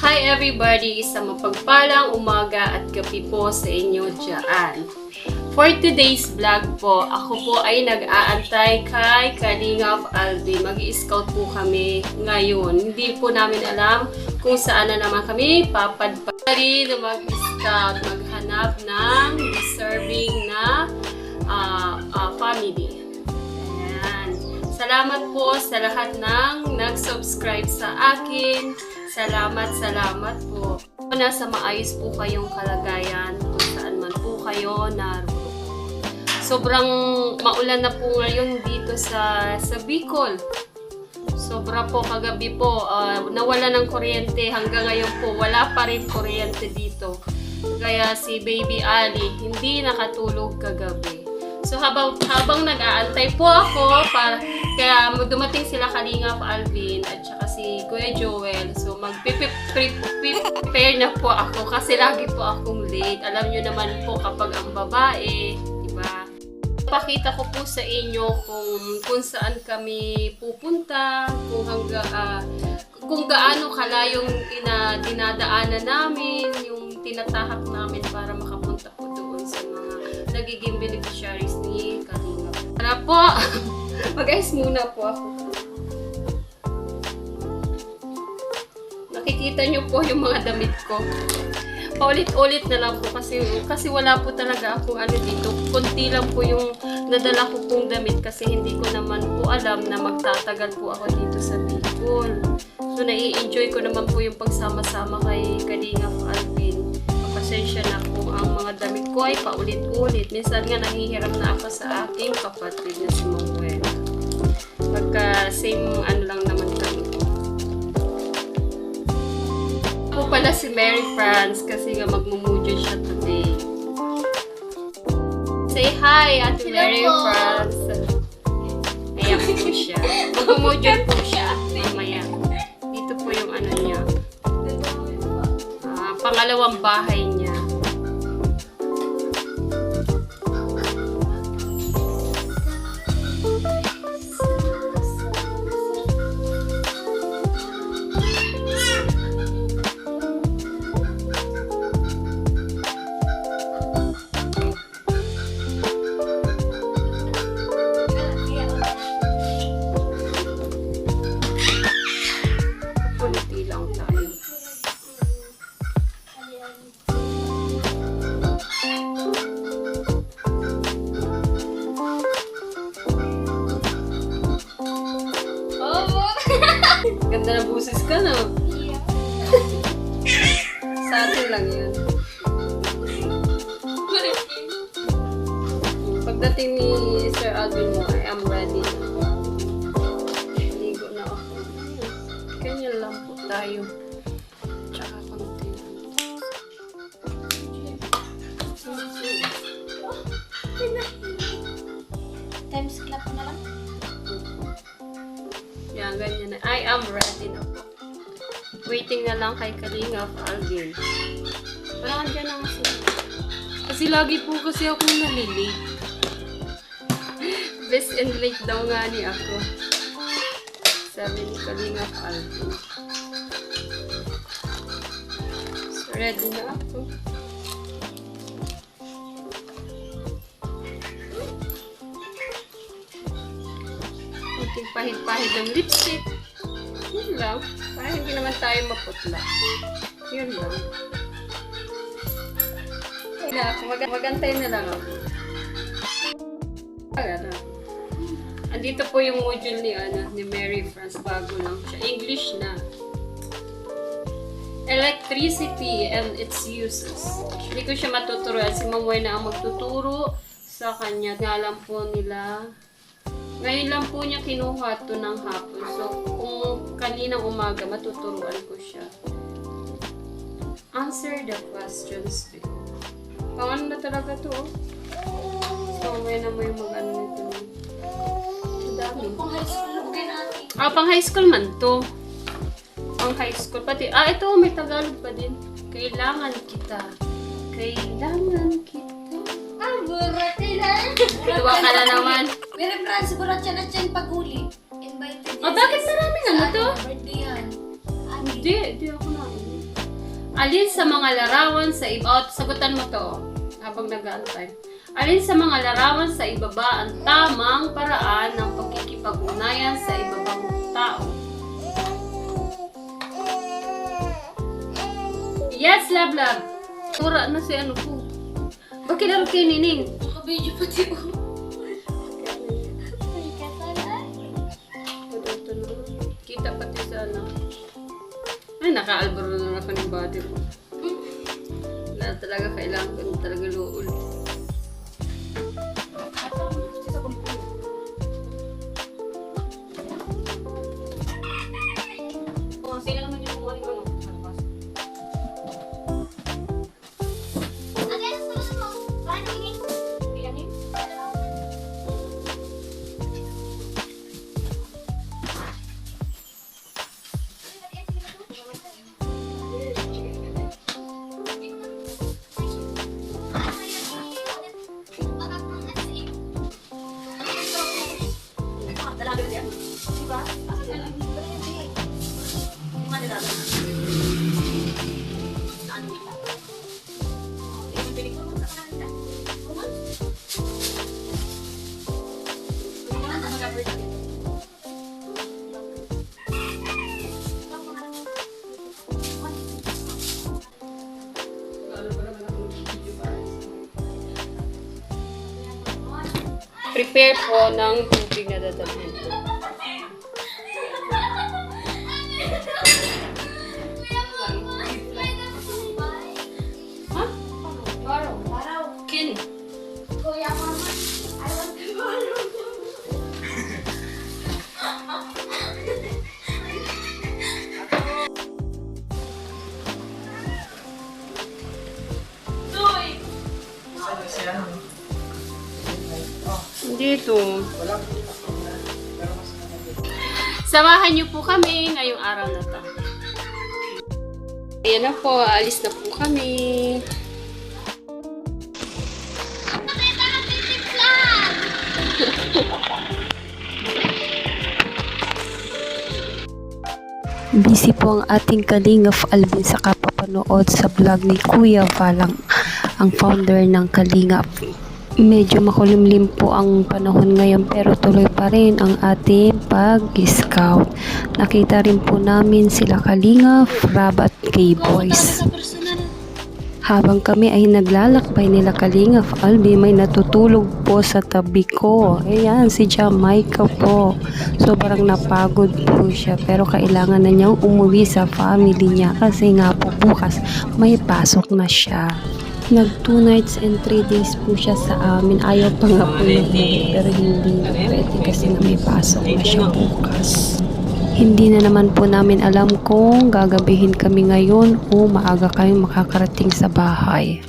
Hi everybody! Sa mapagpalang umaga at gabi po sa inyo dyan. For today's vlog po, ako po ay nag-aantay kay Kalingap Alvin. Mag-i-scout po kami ngayon. Hindi po namin alam kung saan na naman kami papadpari na mag-scout, maghanap ng deserving na family. Ayan. Salamat po sa lahat ng nag-subscribe sa akin. Salamat po. Nasa maayos po kayong kalagayan kung saan man po kayo naroon. Sobrang maulan na po ngayon dito sa Bicol. Sobra po kagabi po. Nawala ng kuryente. Hanggang ngayon po, wala pa rin kuryente dito. Kaya si Baby Ali hindi nakatulog kagabi. So habang nag-aantay po ako kaya dumating sila Kalingap Alvin at saka si Kuya Joel. So mag-prepare na po ako kasi lagi po akong late. Alam nyo naman po kapag ang babae, diba? Pakita ko po sa inyo kung saan kami pupunta, kung gaano kalayong dinadaanan namin, yung tinatahak namin para makapunta po doon sa mga nagiging beneficiaries ni Kalingap. Tara po! Mag-ayos muna po ako. Nakikita nyo po yung mga damit ko. Paulit-ulit na lang po kasi wala po talaga akong dito. Kunti lang po yung nadala ko pong damit kasi hindi ko naman po alam na magtatagal po ako dito sa Bicol. So nai-enjoy ko naman po yung pagsama-sama kay Kalingap Alvin. Pasensya na kung ang mga damit ko ay paulit-ulit. Minsan nga nangihiram na ako sa aking kapatid na si Manuel. Pagka same lang naman kami. Ako pala si Mary France kasi nga magmumudyo siya today. Say hi, Ate Mary France. Ayan po siya. Magmumudyo po siya. Mamaya. Dito po yung niya. Pangalawang bahay niya. Kunti lang tayo. Ganda na busis ka, no? Sa atin lang yun. Pagdating ni Sir Alvin mo, I am ready. Ligo na ako. Ganyan lang po tayo. Tsaka konti. Times clap na lang. Yan, ganyan na. I am ready na po. Waiting na lang kay Kalingap Alvin. Parang andyan na kasi. Kasi lagi po kasi ako nalilate. Best and late daw nga ni ako. Sabi ni Kalingap Alvin. So, ready na ako. Kunting pahid-pahid ng lipstick. Yun lang. Para hindi naman tayo maputla. Yun lang. Magantay na lang ako. Andito po yung module ni Mary France. Bago lang siya. English na. Electricity and its uses. Hindi ko siya matuturuan. Si Mamoy na ang magtuturo sa kanya. Nga lang po nila. Ngayon lang po niya kinuha ito ng hapon. So, kung kaninang umaga, matuturuan ko siya. Answer the questions below. Pang na talaga to. So, ngayon na mo yung mag-ano nito. Ang dami. Pang high school lang din natin. Pang high school man to. Pang high school. Pati, ito, may Tagalog pa din. Kailangan kita. Kailangan kita. Burat nila. Tuwa ka na naman. Pero France, burat siya na dyan pag-uli. Invited Bakit marami na mo to? Birthday yan. Hindi ako na. Alin sa mga larawan sa iba... sagutan mo to habang nag-aantay. Alin sa mga larawan sa ibaba ang tamang paraan ng pagkikipag-ugnayan sa ibabang tao? Yes, love. Tura na si ano po. Bakit laro kayo, Nining? Nakabidyo pati ko. Kita pati sa ano. Ay, naka-albaro na ako ng body ko. Wala talaga, kailangan ko na talaga luul. Sila naman yung kumain ko. Prepare po ng tubig na dadalhin ko. Ha? Baraw. Kin. Kuya, mama. I want to borrow. Dito. Samahan niyo po kami ngayong araw na to. Ayan na po, alis na po kami. Busy po ang ating Kalingap Alvin sa kapapanood sa vlog ni Kuya Valang, ang founder ng Kalingap. Medyo makulimlim po ang panahon ngayon pero tuloy pa rin ang ating pag-scout. Nakita rin po namin sila Kalingap, Rab at K-Boys. Habang kami ay naglalakbay nila Kalingap Alvin, may natutulog po sa tabi ko. Ayan, si Jamaica po. Sobrang napagod po siya pero kailangan na niyang umuwi sa family niya kasi nga po bukas may pasok na siya. Nag 2 nights and 3 days po siya sa amin. Ayaw pa nga po na umuwi pero hindi na pwede kasi na may pasok na siya bukas. Hindi na naman po namin alam kung gagabihin kami ngayon o maaga kami makakarating sa bahay.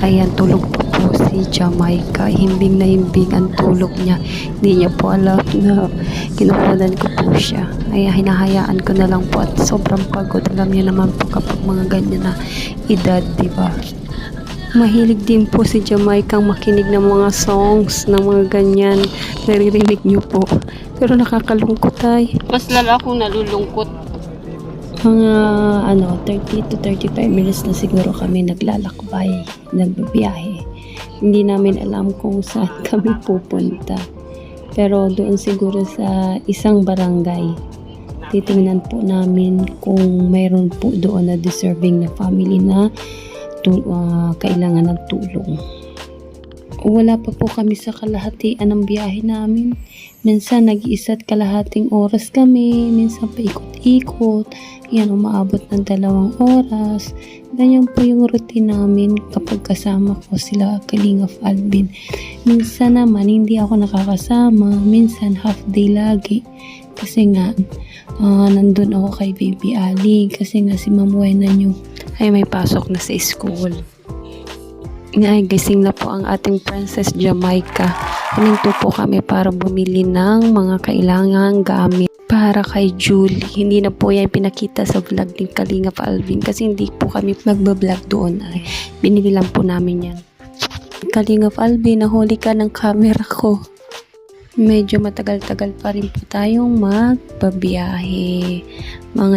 Ayan, tulog pa po si Jamaica. Himbing na himbing ang tulog niya. Hindi niya po alam na kinukunan ko po siya. Ay, hinahayaan ko na lang po at sobrang pagod. Alam niyo naman po kapag mga ganyan na edad, diba? Mahilig din po si Jamaica makinig ng mga songs, ng mga ganyan. Naririnig niyo po. Pero nakakalungkot ay. Mas lala akong nalulungkot. Mga 30 to 35 minutes na siguro kami naglalakbay, nagbabiyahe. Hindi namin alam kung saan kami pupunta. Pero doon siguro sa isang barangay, titingnan po namin kung mayroon po doon na deserving na family na kailangan ng tulong. Wala pa po kami sa kalahatian ng biyahe namin. Minsan nag-iisa't kalahating oras kami, minsan paikot-ikot. Yan, umaabot ng 2 oras. Ganyan po yung routine namin kapag kasama ko sila Kalingap Alvin. Minsan naman hindi ako nakakasama, minsan half day lagi. Kasi nga, nandun ako kay Baby Ali. Kasi nga si Ma'am Wena nyo ay may pasok na sa school. Ngay, gising na po ang ating Princess Jamaica. Huminto po kami para bumili ng mga kailangang gamit para kay Julie. Hindi na po yan pinakita sa vlog ni Kalingap Alvin kasi hindi po kami magbablog doon. Ay, binili lang po namin yan. Kalingap Alvin, nahuli ka ng camera ko. Medyo matagal-tagal pa rin po tayong magbabiyahe. Mga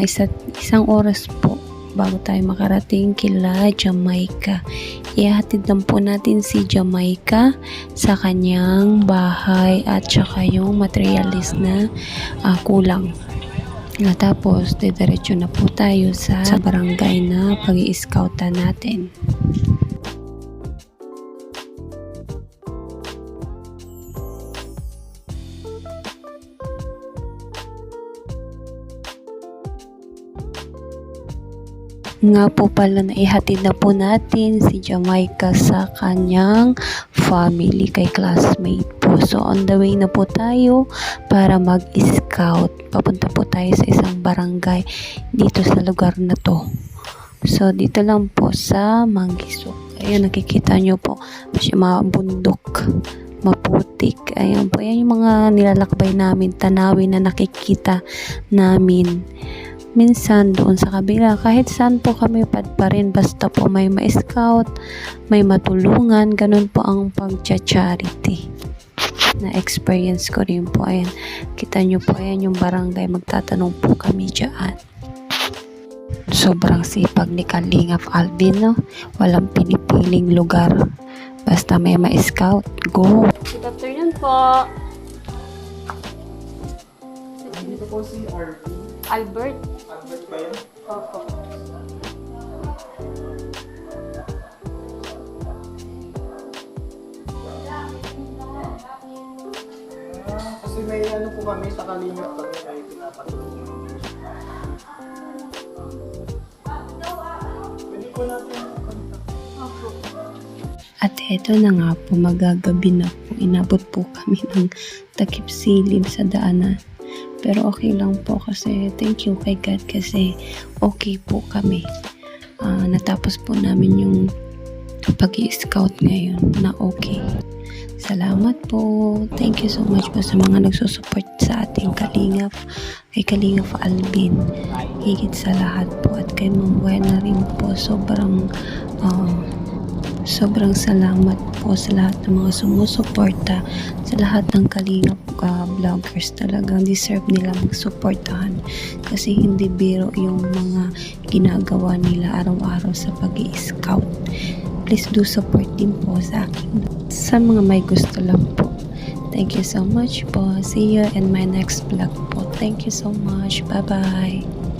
isang oras po. bago tayo makarating kila Jamaica. Ihatid lang po natin si Jamaica sa kanyang bahay at saka yung materialis na kulang. Tapos, didiretso na po tayo sa barangay na pag-i-scoutan natin. Nga po pala na ihatid na po natin si Jamaica sa kanyang family kay classmate po. So on the way na po tayo para mag-scout. Papunta po tayo sa isang barangay dito sa lugar na to. So dito lang po sa Mangisok. Ayan, nakikita nyo po mga bundok, maputik. Ayan po, ayan yung mga nilalakbay namin, tanawin na nakikita namin. Minsan doon sa kabila, kahit saan po kami pa rin, basta po may ma-scout, may matulungan, ganun po ang pag-charity na experience ko rin po. Ayan, kita nyo po, ayan yung barangay, magtatanong po kami dyan. Sobrang sipag ni Kalingap Alvin, no? Walang pinipiling lugar, basta may ma-scout, go! Good afternoon po. Dito po si Albert. Albert ba yun? Opo. Kasi may ano po kami sa Kalingap kami ay pinapatulungan. Pwede po natin contact. At eto na nga po, magagabi na po. Inabot po kami ng takip silim sa daanan. Pero okay lang po kasi thank you kay God kasi okay po kami. Natapos po namin yung pag-i-scout ngayon na okay. Salamat po. Thank you so much po sa mga nagsusupport sa ating Kalingap. Kay Kalingap Alvin. Higit sa lahat po. At kay Ma'am Buena rin po. Sobrang salamat po sa lahat ng mga sumusuporta, sa lahat ng Kalingap vloggers. Talagang deserve nila magsuportahan kasi hindi biro yung mga ginagawa nila araw-araw sa pag-i-scout. Please do support din po sa akin. Sa mga may gusto lang po. Thank you so much po. See you in my next vlog po. Thank you so much. Bye-bye.